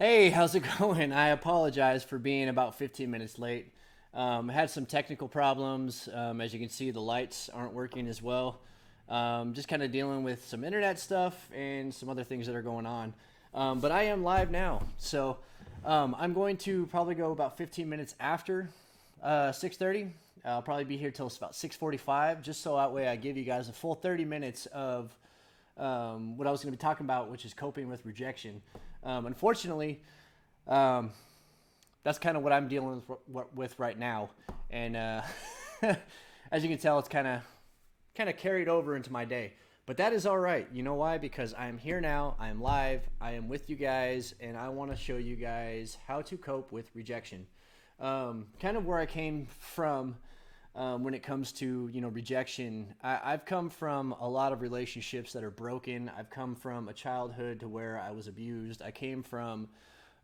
Hey, how's it going? I apologize for being about 15 minutes late. I had some technical problems. As you can see, the lights aren't working as well. Just kind of dealing with some internet stuff and some other things that are going on. But I am live now. So I'm going to probably go about 15 minutes after 6:30. I'll probably be here till about 6:45, just so that way I give you guys a full 30 minutes of what I was going to be talking about, which is coping with rejection. Unfortunately, um, that's kind of what I'm dealing with right now, and as you can tell, it's kind of carried over into my day. But that is all right. You know why? Because I am here now. I am live. I am with you guys, and I want to show you guys how to cope with rejection. Kind of where I came from when it comes to rejection. I've come from a lot of relationships that are broken. I've come from a childhood to where I was abused. I came from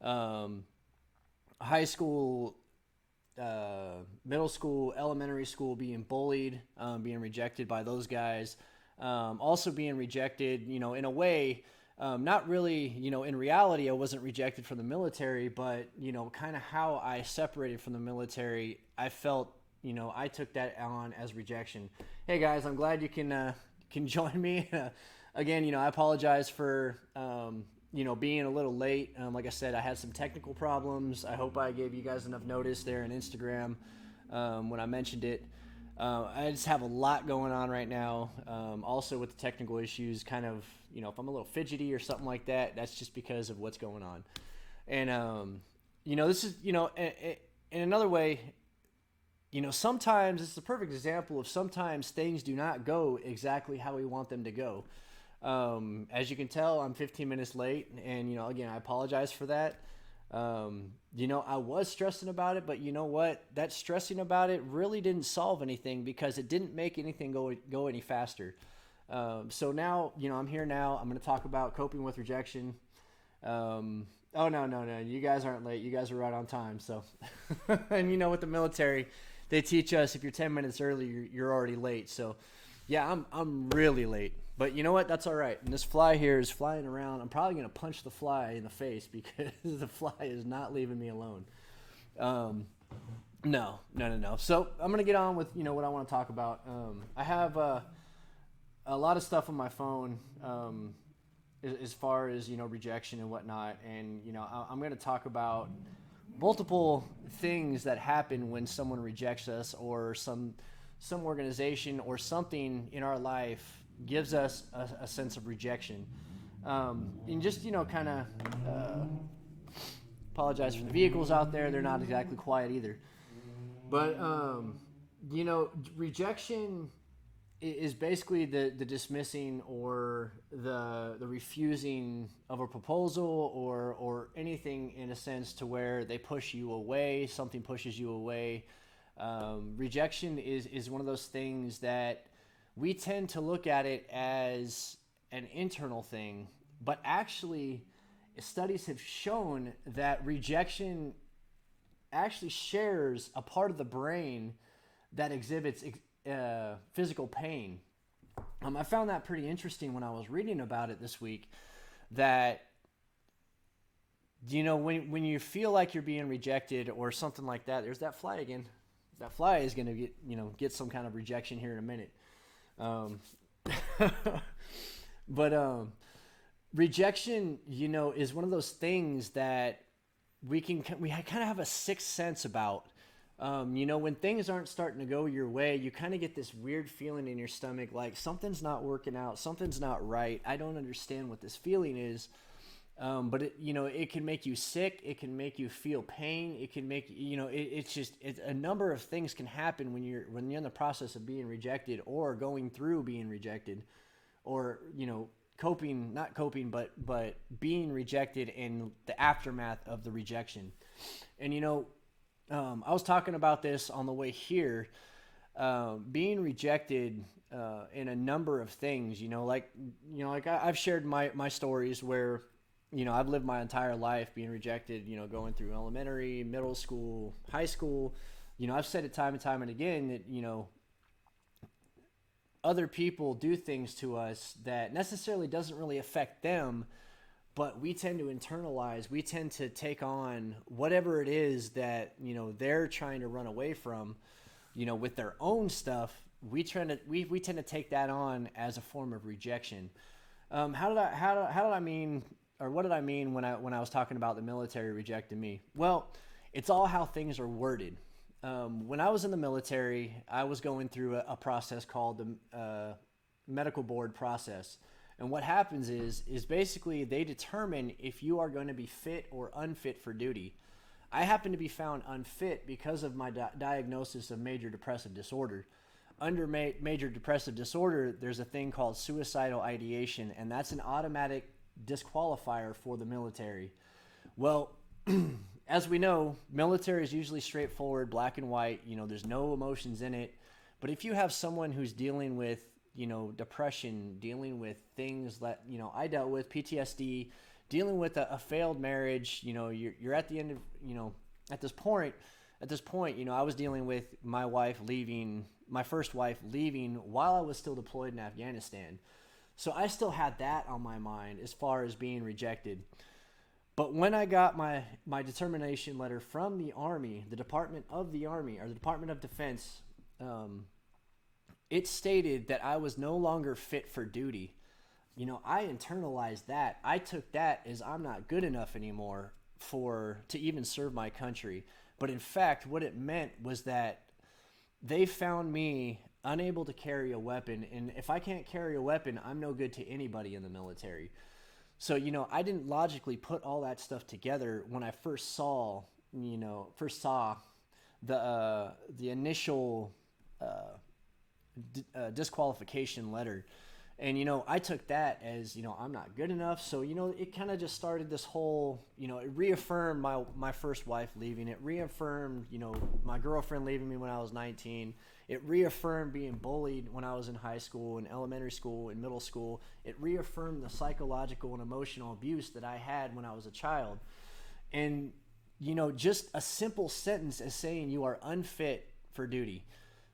um, high school, middle school, elementary school, being bullied, being rejected by those guys, also being rejected, in a way. Not really, in reality, I wasn't rejected from the military, but, kind of how I separated from the military, I felt, I took that on as rejection. Hey guys, I'm glad you can join me. Again, I apologize for, being a little late. Like I said, I had some technical problems. I hope I gave you guys enough notice there on Instagram when I mentioned it. I just have a lot going on right now. Also with the technical issues, kind of, if I'm a little fidgety or something like that, that's just because of what's going on. And, this is, in another way, sometimes it's the perfect example of sometimes things do not go exactly how we want them to go. As you can tell, I'm 15 minutes late, and again, I apologize for that. I was stressing about it, but you know what? That stressing about it really didn't solve anything because it didn't make anything go any faster. So now, I'm here now. I'm going to talk about coping with rejection. Oh no, you guys aren't late. You guys are right on time. So, and with the military, they teach us if you're 10 minutes early, you're already late. So, yeah, I'm really late. But you know what? That's all right. And this fly here is flying around. I'm probably going to punch the fly in the face because the fly is not leaving me alone. Um, no. So I'm going to get on with, what I want to talk about. I have a lot of stuff on my phone as far as, rejection and whatnot. And, I'm going to talk about multiple things that happen when someone rejects us or some organization or something in our life gives us a sense of rejection. And just, kind of apologize for the vehicles out there. They're not exactly quiet either. But, rejection is basically the dismissing or the refusing of a proposal or anything in a sense to where they push you away, something pushes you away. Rejection is one of those things that we tend to look at it as an internal thing, but actually, studies have shown that rejection actually shares a part of the brain that exhibits physical pain. I found that pretty interesting when I was reading about it this week. That when you feel like you're being rejected or something like that, there's that fly again. That fly is going to get some kind of rejection here in a minute. Um, but rejection, is one of those things that we kind of have a sixth sense about. When things aren't starting to go your way, you kind of get this weird feeling in your stomach, like something's not working out, something's not right. I don't understand what this feeling is. But it can make you sick. It can make you feel pain. It can make it's a number of things can happen when you're in the process of being rejected or going through being rejected, or coping, not coping, but being rejected and the aftermath of the rejection. And I was talking about this on the way here. Being rejected in a number of things, like I've shared my stories where I've lived my entire life being rejected, going through elementary, middle school, high school. I've said it time and time and again that, other people do things to us that necessarily doesn't really affect them, but we tend to internalize, we tend to take on whatever it is that, they're trying to run away from, with their own stuff. We tend to take that on as a form of rejection. How did I mean, or what did I mean when I was talking about the military rejecting me? Well, it's all how things are worded. When I was in the military, I was going through a process called the medical board process. And what happens is basically they determine if you are going to be fit or unfit for duty. I happen to be found unfit because of my diagnosis of major depressive disorder. Under major depressive disorder, there's a thing called suicidal ideation, and that's an automatic disqualifier for the military. Well, as we know, military is usually straightforward, black and white. There's no emotions in it. But if you have someone who's dealing with, depression, dealing with things that, I dealt with, PTSD, dealing with a failed marriage, you're at the end of, at this point, I was dealing with my first wife leaving while I was still deployed in Afghanistan. So I still had that on my mind as far as being rejected. But when I got my determination letter from the Army, the Department of the Army, or the Department of Defense, it stated that I was no longer fit for duty. I internalized that. I took that as I'm not good enough anymore to even serve my country. But in fact, what it meant was that they found me unable to carry a weapon. And if I can't carry a weapon, I'm no good to anybody in the military. So, I didn't logically put all that stuff together when I first saw the initial disqualification letter. And, I took that as, I'm not good enough. So, it kind of just started this whole, it reaffirmed my first wife leaving. It reaffirmed, my girlfriend leaving me when I was 19. It reaffirmed being bullied when I was in high school, in elementary school, in middle school. It reaffirmed the psychological and emotional abuse that I had when I was a child. And, just a simple sentence as saying you are unfit for duty.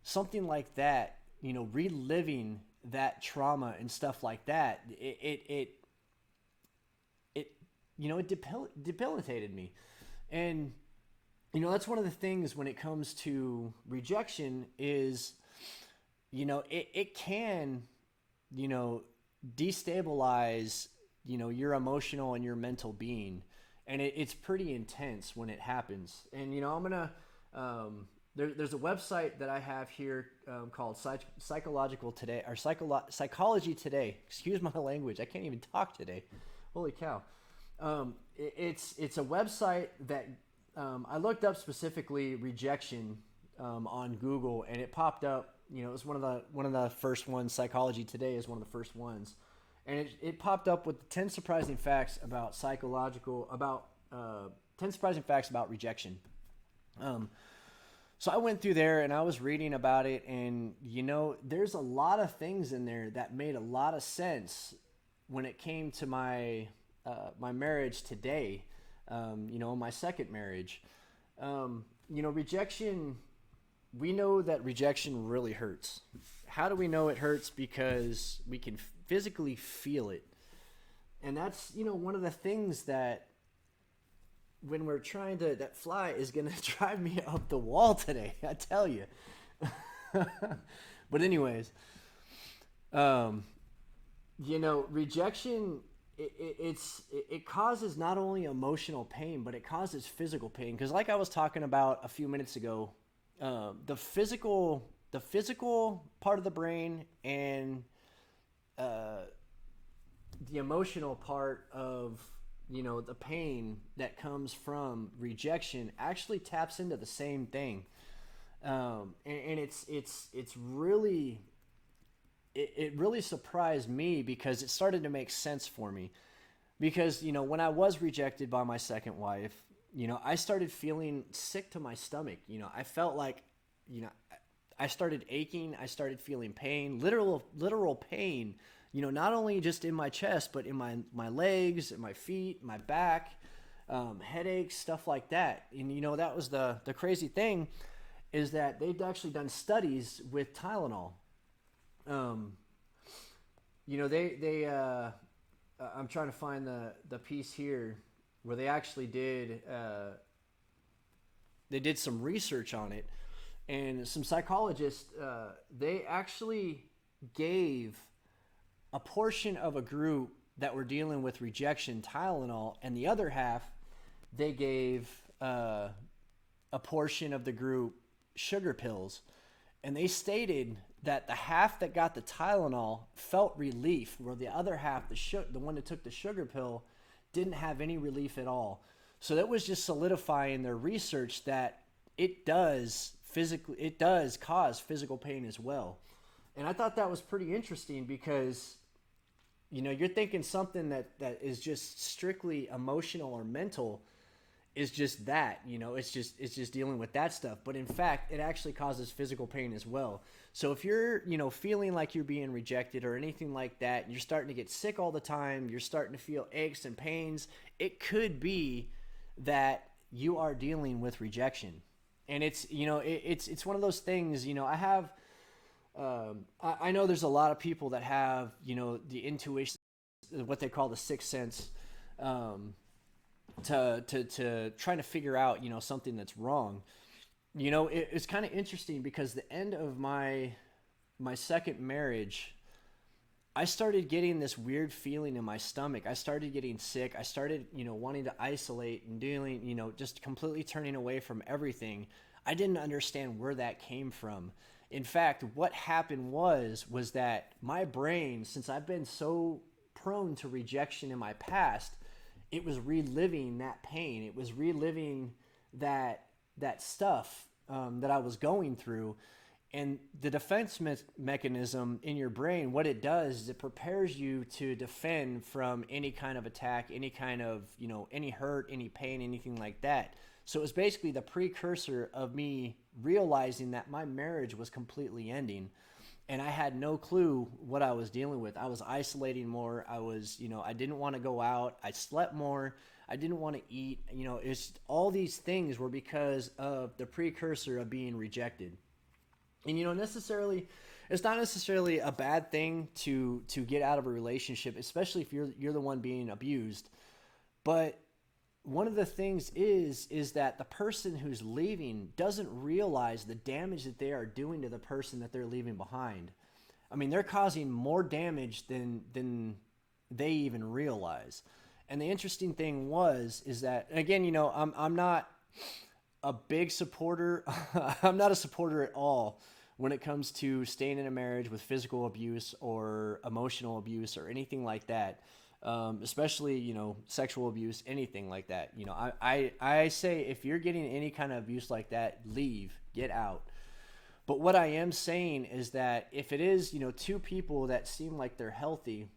Something like that, reliving that trauma and stuff like that, it debilitated me. And that's one of the things when it comes to rejection is it can destabilize your emotional and your mental being, and it's pretty intense when it happens. And I'm gonna there's a website that I have here called Psychological Today, or Psychology Today. Excuse my language. I can't even talk today. Holy cow. It's a website that I looked up specifically rejection on Google, and it popped up. It was one of the first ones. Psychology Today is one of the first ones, and it popped up with 10 surprising facts about 10 surprising facts about rejection. So I went through there and I was reading about it, and there's a lot of things in there that made a lot of sense when it came to my marriage today. My second marriage. Rejection. We know that rejection really hurts. How do we know it hurts? Because we can physically feel it, and that's one of the things that, when we're trying to, that fly is going to drive me up the wall today, I tell you. But anyways, rejection, it causes not only emotional pain, but it causes physical pain. Because like I was talking about a few minutes ago, the physical part of the brain and the emotional part of the pain that comes from rejection actually taps into the same thing. And it's really, it really surprised me because it started to make sense for me. Because, when I was rejected by my second wife, I started feeling sick to my stomach. I felt like, I started aching. I started feeling pain, literal pain, not only just in my chest, but in my legs, and my feet, my back, headaches, stuff like that. And, that was the crazy thing, is that they've actually done studies with Tylenol. I'm trying to find the piece here where they did some research on it, and some psychologists they actually gave a portion of a group that were dealing with rejection Tylenol, and the other half they gave a portion of the group sugar pills. And they stated that the half that got the Tylenol felt relief, where the other half, the one that took the sugar pill, didn't have any relief at all. So that was just solidifying their research that it does cause physical pain as well. And I thought that was pretty interesting because, you're thinking something that is just strictly emotional or mental is just that, it's just dealing with that stuff. But in fact, it actually causes physical pain as well. So if you're, feeling like you're being rejected or anything like that, and you're starting to get sick all the time, you're starting to feel aches and pains, it could be that you are dealing with rejection. And it's, it's one of those things, I know there's a lot of people that have, the intuition, what they call the sixth sense, to trying to figure out, something that's wrong. It's kind of interesting because the end of my second marriage, I started getting this weird feeling in my stomach. I started getting sick. I started, wanting to isolate and dealing, just completely turning away from everything. I didn't understand where that came from. In fact, what happened was that my brain, since I've been so prone to rejection in my past, it was reliving that pain. It was reliving that stuff that I was going through. And the defense mechanism in your brain, what it does is it prepares you to defend from any kind of attack, any kind of, any hurt, any pain, anything like that. So it was basically the precursor of me realizing that my marriage was completely ending. And I had no clue what I was dealing with. I was isolating more. I was, I didn't want to go out. I slept more. I didn't want to eat. It's all these things were because of the precursor of being rejected. And, it's not necessarily a bad thing to get out of a relationship, especially if you're the one being abused. But one of the things is that the person who's leaving doesn't realize the damage that they are doing to the person that they're leaving behind. I mean, they're causing more damage than they even realize. And the interesting thing is that, again, I'm not a big supporter. I'm not a supporter at all when it comes to staying in a marriage with physical abuse or emotional abuse or anything like that. Especially, sexual abuse, anything like that. I say if you're getting any kind of abuse like that, leave, get out. But what I am saying is that if it is, two people that seem like they're healthy,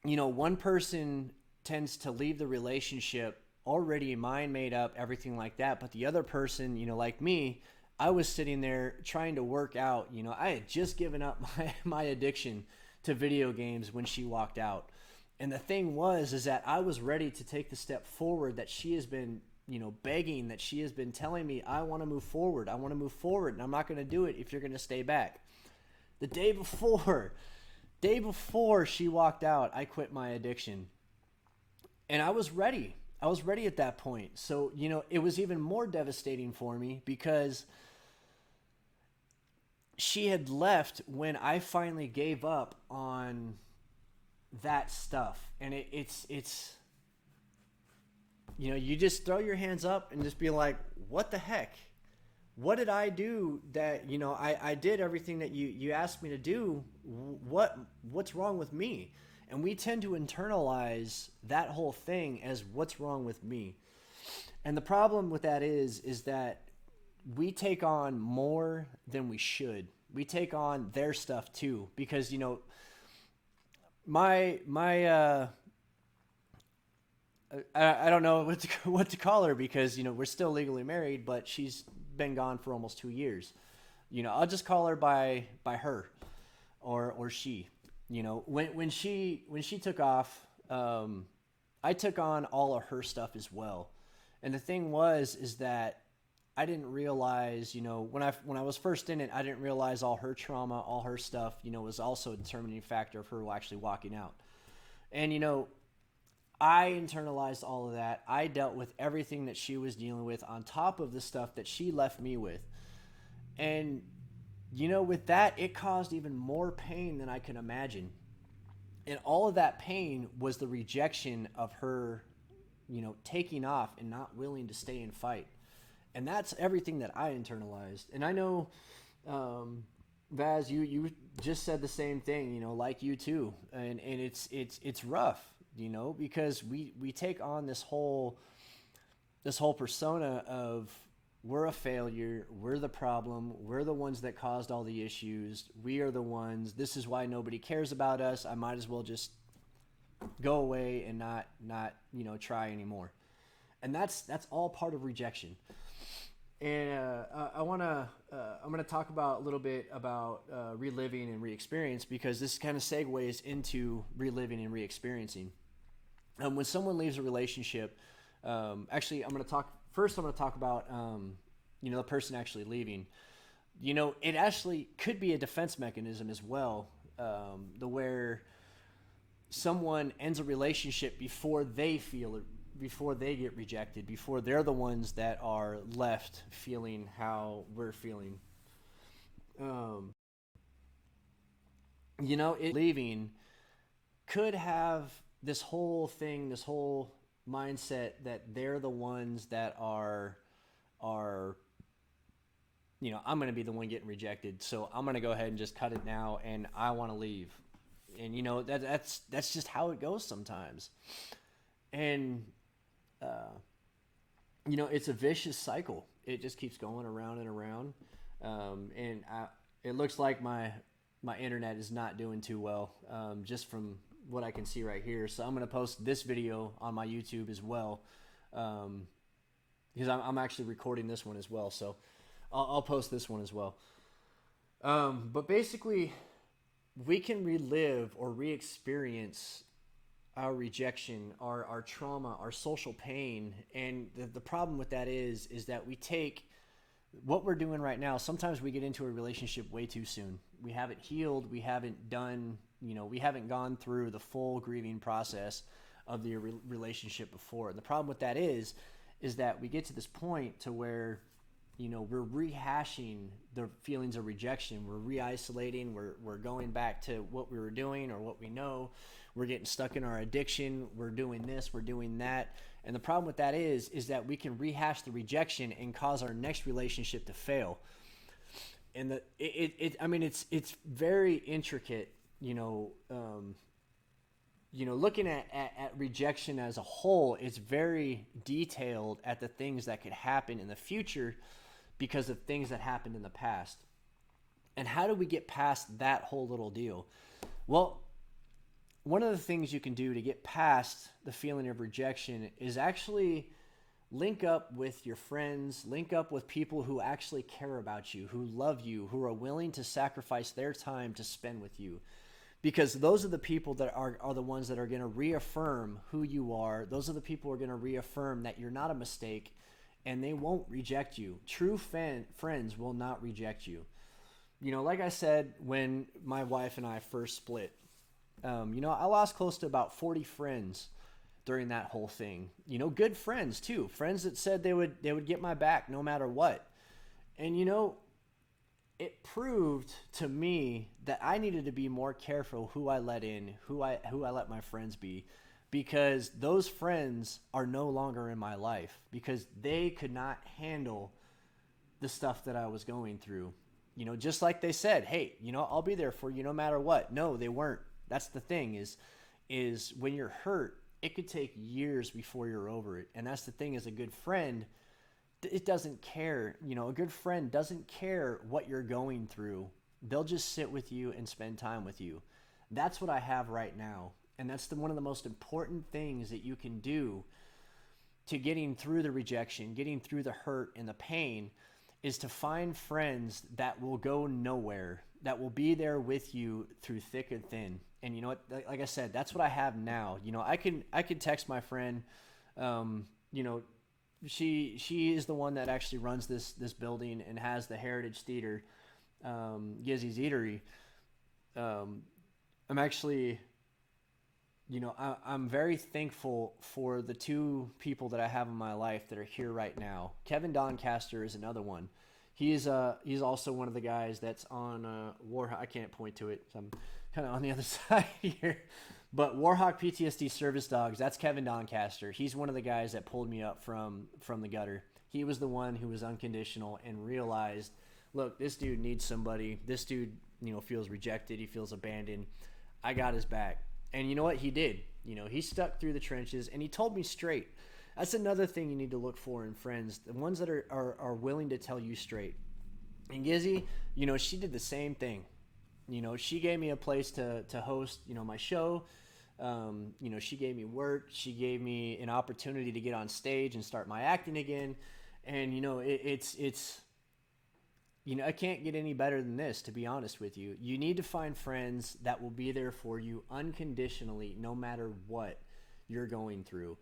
one person tends to leave the relationship already mind made up, everything like that. But the other person, like me, I was sitting there trying to work out. I had just given up my addiction to video games when she walked out. And the thing is that I was ready to take the step forward that she has been, begging, that she has been telling me, I want to move forward. I want to move forward, and I'm not going to do it if you're going to stay back. The day before she walked out, I quit my addiction. And I was ready. I was ready at that point. So, it was even more devastating for me because she had left when I finally gave up on that stuff. And it's you just throw your hands up and just be like, what the heck? What did I do that, I did everything that you asked me to do. What's wrong with me? And we tend to internalize that whole thing as what's wrong with me. And the problem with that is that we take on more than we should. We take on their stuff too, because, my I don't know what to call her because, we're still legally married, but she's been gone for almost 2 years. I'll just call her by her or she. When she took off, I took on all of her stuff as well. And the thing is that I didn't realize, when I was first in it, I didn't realize all her trauma, all her stuff, was also a determining factor of her actually walking out. And I internalized all of that. I dealt with everything that she was dealing with on top of the stuff that she left me with. And with that, it caused even more pain than I could imagine. And all of that pain was the rejection of her, taking off and not willing to stay and fight. And that's everything that I internalized. And I know, Vaz, you just said the same thing, like you too. And it's rough, because we take on this whole persona of we're a failure, we're the problem, we're the ones that caused all the issues, we are the ones, this is why nobody cares about us, I might as well just go away and not try anymore. And that's all part of rejection. And I'm gonna talk about a little bit about reliving and re-experience, because this kind of segues into reliving and re-experiencing. When someone leaves a relationship, actually, I'm gonna talk about the person actually leaving. It actually could be a defense mechanism as well, the where someone ends a relationship before they get rejected, before they're the ones that are left feeling how we're feeling. Leaving could have this whole thing, this whole mindset that they're the ones that are I'm going to be the one getting rejected, so I'm going to go ahead and just cut it now, and I want to leave. And that's just how it goes sometimes. And it's a vicious cycle. It just keeps going around and around. It looks like my internet is not doing too well, just from what I can see right here. So I'm going to post this video on my YouTube as well, because I'm actually recording this one as well. So I'll post this one as well. But basically, we can relive or re-experience our rejection, our trauma, our social pain. And the problem with that is that we take what we're doing right now. Sometimes we get into a relationship way too soon. We haven't healed. We haven't done, we haven't gone through the full grieving process of the relationship before. And the problem with that is that we get to this point to where, we're rehashing the feelings of rejection. We're re-isolating. We're going back to what we were doing or what we know. We're getting stuck in our addiction. We're doing this. We're doing that. And the problem with that is that we can rehash the rejection and cause our next relationship to fail. And it's very intricate, looking at rejection as a whole. It's very detailed at the things that could happen in the future because of things that happened in the past. And how do we get past that whole little deal? Well, one of the things you can do to get past the feeling of rejection is actually link up with your friends, link up with people who actually care about you, who love you, who are willing to sacrifice their time to spend with you. Because those are the people that are the ones that are going to reaffirm who you are. Those are the people who are going to reaffirm that you're not a mistake, and they won't reject you. True friends will not reject you. Like I said, when my wife and I first split, I lost close to about 40 friends during that whole thing. Good friends too. Friends that said they would get my back no matter what. And it proved to me that I needed to be more careful who I let in, who I let my friends be, because those friends are no longer in my life because they could not handle the stuff that I was going through. Just like they said, hey, I'll be there for you no matter what. No, they weren't. That's the thing is when you're hurt, it could take years before you're over it. And that's the thing, is a good friend, it doesn't care. A good friend doesn't care what you're going through. They'll just sit with you and spend time with you. That's what I have right now. And that's one of the most important things that you can do to getting through the rejection, getting through the hurt and the pain, is to find friends that will go nowhere, that will be there with you through thick and thin. And you know what? Like I said, that's what I have now. I can text my friend, she is the one that actually runs this building and has the Heritage Theater, Gizzy's Eatery. Um, I'm actually, I'm very thankful for the two people that I have in my life that are here right now. Kevin Doncaster is another one. He's also one of the guys that's on War. I can't point to it. So I'm kind of on the other side here. But Warhawk PTSD Service Dogs. That's Kevin Doncaster. He's one of the guys that pulled me up from the gutter. He was the one who was unconditional and realized, look, this dude needs somebody. This dude, feels rejected. He feels abandoned. I got his back. And you know what? He did. He stuck through the trenches and he told me straight. That's another thing you need to look for in friends, the ones that are willing to tell you straight. And Gizzy, she did the same thing. She gave me a place to host, my show. She gave me work. She gave me an opportunity to get on stage and start my acting again. And, it's I can't get any better than this, to be honest with you. You need to find friends that will be there for you unconditionally, no matter what you're going through.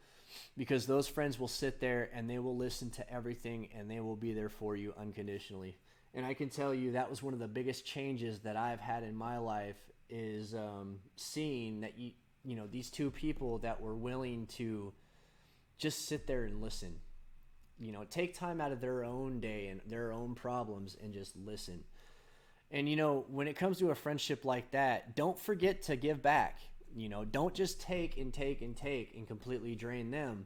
Because those friends will sit there and they will listen to everything and they will be there for you unconditionally. And I can tell you that was one of the biggest changes that I've had in my life is seeing that, these two people that were willing to just sit there and listen. Take time out of their own day and their own problems and just listen. And, when it comes to a friendship like that, don't forget to give back. Don't just take and take and take and completely drain them.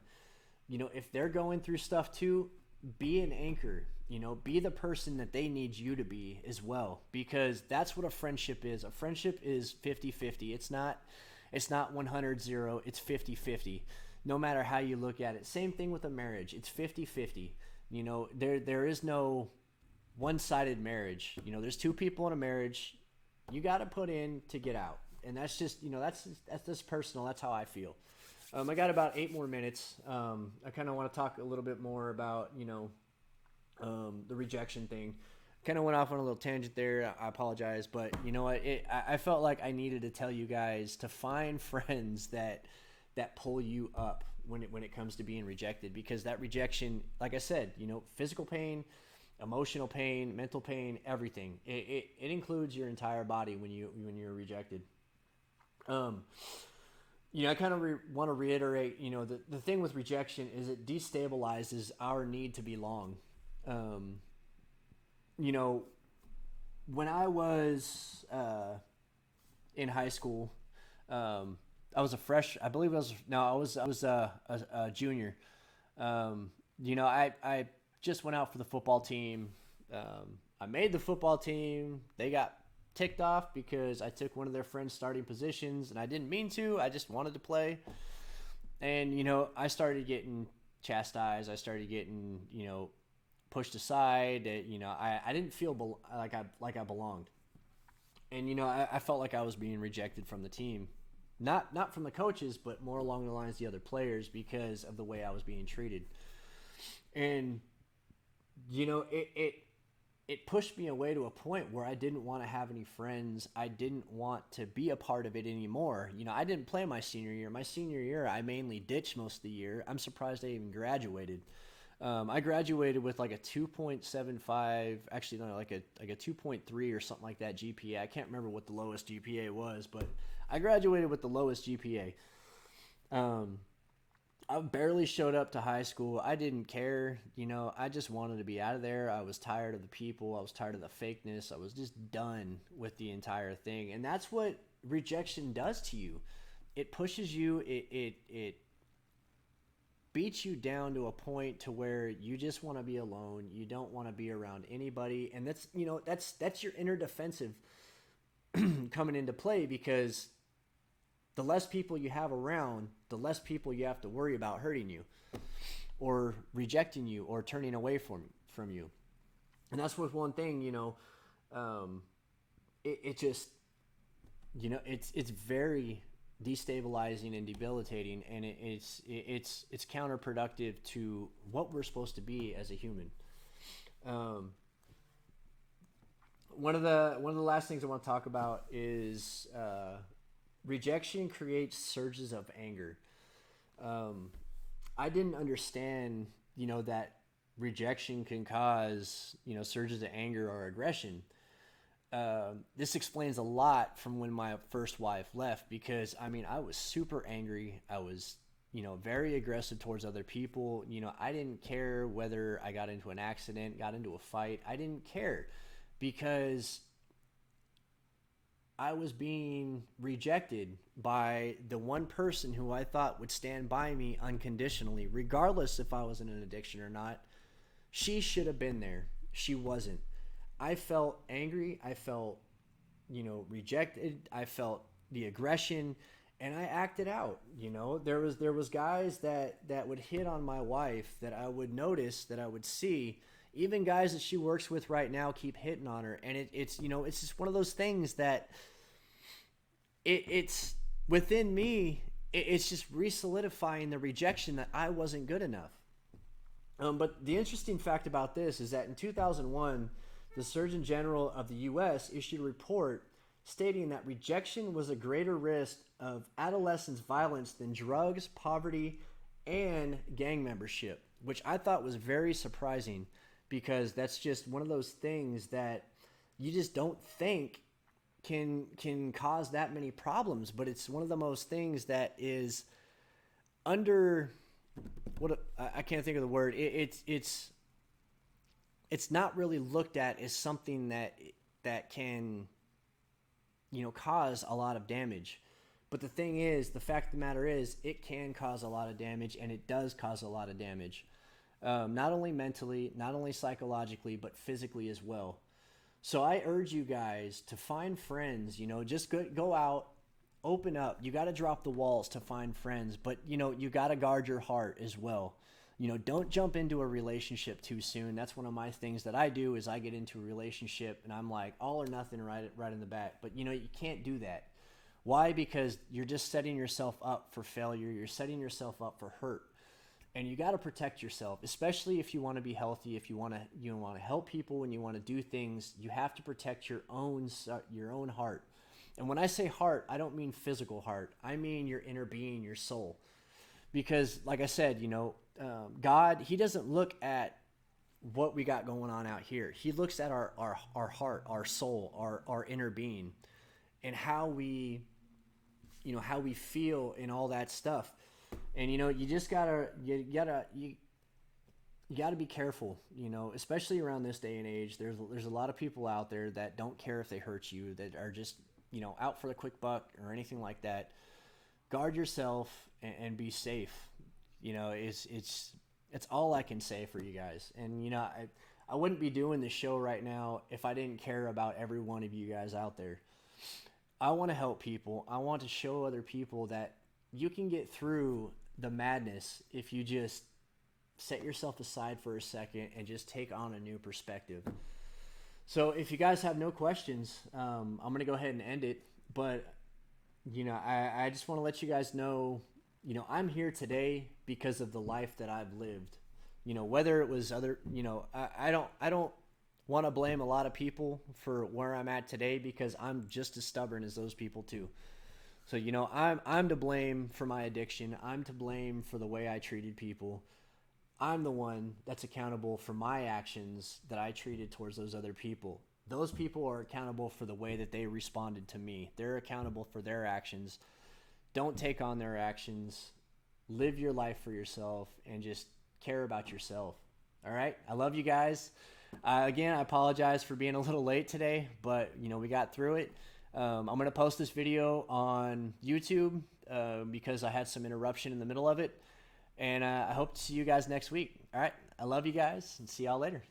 If they're going through stuff too, be an anchor. Be the person that they need you to be as well, because that's what a friendship is. A friendship is 50-50. It's not 100-0. It's 50-50. No matter how you look at it. Same thing with a marriage. It's 50-50. There is no one-sided marriage. There's two people in a marriage. You got to put in to get out. And that's just, that's just personal. That's how I feel. I got about 8 more minutes. I kind of want to talk a little bit more about, the rejection thing. Kind of went off on a little tangent there. I apologize, but you know what? I felt like I needed to tell you guys to find friends that pull you up when it comes to being rejected, because that rejection, like I said, physical pain, emotional pain, mental pain, everything. It includes your entire body when you're rejected. I kind of want to reiterate, the thing with rejection is it destabilizes our need to belong. When I was in high school, I was a fresh. I believe I was. No, I was a junior. I just went out for the football team. I made the football team. They got ticked off because I took one of their friends' starting positions, and I didn't mean to. I just wanted to play. And I started getting chastised. I started getting pushed aside. I didn't feel like I belonged. And I felt like I was being rejected from the team. Not from the coaches, but more along the lines of the other players because of the way I was being treated. And it pushed me away to a point where I didn't want to have any friends. I didn't want to be a part of it anymore. I didn't play my senior year. My senior year, I mainly ditched most of the year. I'm surprised I even graduated. I graduated with like a 2.75, actually no, like a 2.3 or something like that GPA. I can't remember what the lowest GPA was, but I graduated with the lowest GPA. I barely showed up to high school. I didn't care. I just wanted to be out of there. I was tired of the people. I was tired of the fakeness. I was just done with the entire thing. And that's what rejection does to you. It pushes you. It beats you down to a point to where you just want to be alone. You don't want to be around anybody. And that's your inner defensive coming into play, because the less people you have around, the less people you have to worry about hurting you or rejecting you or turning away from you. And that's what one thing, it just, it's very destabilizing and debilitating, and it's counterproductive to what we're supposed to be as a human. One of the last things I want to talk about is rejection creates surges of anger. I didn't understand that rejection can cause, surges of anger or aggression. This explains a lot from when my first wife left, because I mean, I was super angry. I was, very aggressive towards other people. I didn't care whether I got into an accident, got into a fight. I didn't care because I was being rejected by the one person who I thought would stand by me unconditionally, regardless if I was in an addiction or not. She should have been there. She wasn't. I felt angry. I felt, rejected. I felt the aggression, and I acted out. There was guys that would hit on my wife that I would notice, that I would see. Even guys that she works with right now keep hitting on her, and it's just one of those things that it's within me. It's just re-solidifying the rejection that I wasn't good enough. But the interesting fact about this is that in 2001, the Surgeon General of the U.S. issued a report stating that rejection was a greater risk of adolescence violence than drugs, poverty, and gang membership, which I thought was very surprising, because that's just one of those things that you just don't think can cause that many problems. But it's one of the most things that is under I can't think of the word. It's not really looked at as something that can cause a lot of damage. But the thing is, the fact of the matter is, it can cause a lot of damage, and it does cause a lot of damage. Not only mentally, not only psychologically, but physically as well. So I urge you guys to find friends. Just go out, open up. You got to drop the walls to find friends, but you got to guard your heart as well. Don't jump into a relationship too soon. That's one of my things that I do, is I get into a relationship and I'm like all or nothing right in the back. But you can't do that. Why? Because you're just setting yourself up for failure. You're setting yourself up for hurt. And you got to protect yourself, especially if you want to be healthy, if you want to help people and you want to do things. You have to protect your own heart. And when I say heart, I don't mean physical heart. I mean your inner being, your soul. Because like I said, God, he doesn't look at what we got going on out here. He looks at our heart, our soul, our inner being, and how we feel and all that stuff. And you just gotta be careful, especially around this day and age. There's a lot of people out there that don't care if they hurt you, that are just out for the quick buck or anything like that. Guard yourself and be safe. It's all I can say for you guys. And I wouldn't be doing this show right now if I didn't care about every one of you guys out there. I want to help people. I want to show other people that you can get through the madness if you just set yourself aside for a second and just take on a new perspective. So if you guys have no questions, I'm going to go ahead and end it. But, I just want to let you guys know, I'm here today because of the life that I've lived. Whether it was other, I don't want to blame a lot of people for where I'm at today, because I'm just as stubborn as those people too. So, I'm to blame for my addiction. I'm to blame for the way I treated people. I'm the one that's accountable for my actions that I treated towards those other people. Those people are accountable for the way that they responded to me. They're accountable for their actions. Don't take on their actions. Live your life for yourself and just care about yourself. All right? I love you guys. Again, I apologize for being a little late today, but, we got through it. I'm going to post this video on YouTube because I had some interruption in the middle of it. And I hope to see you guys next week. All right. I love you guys, and see y'all later.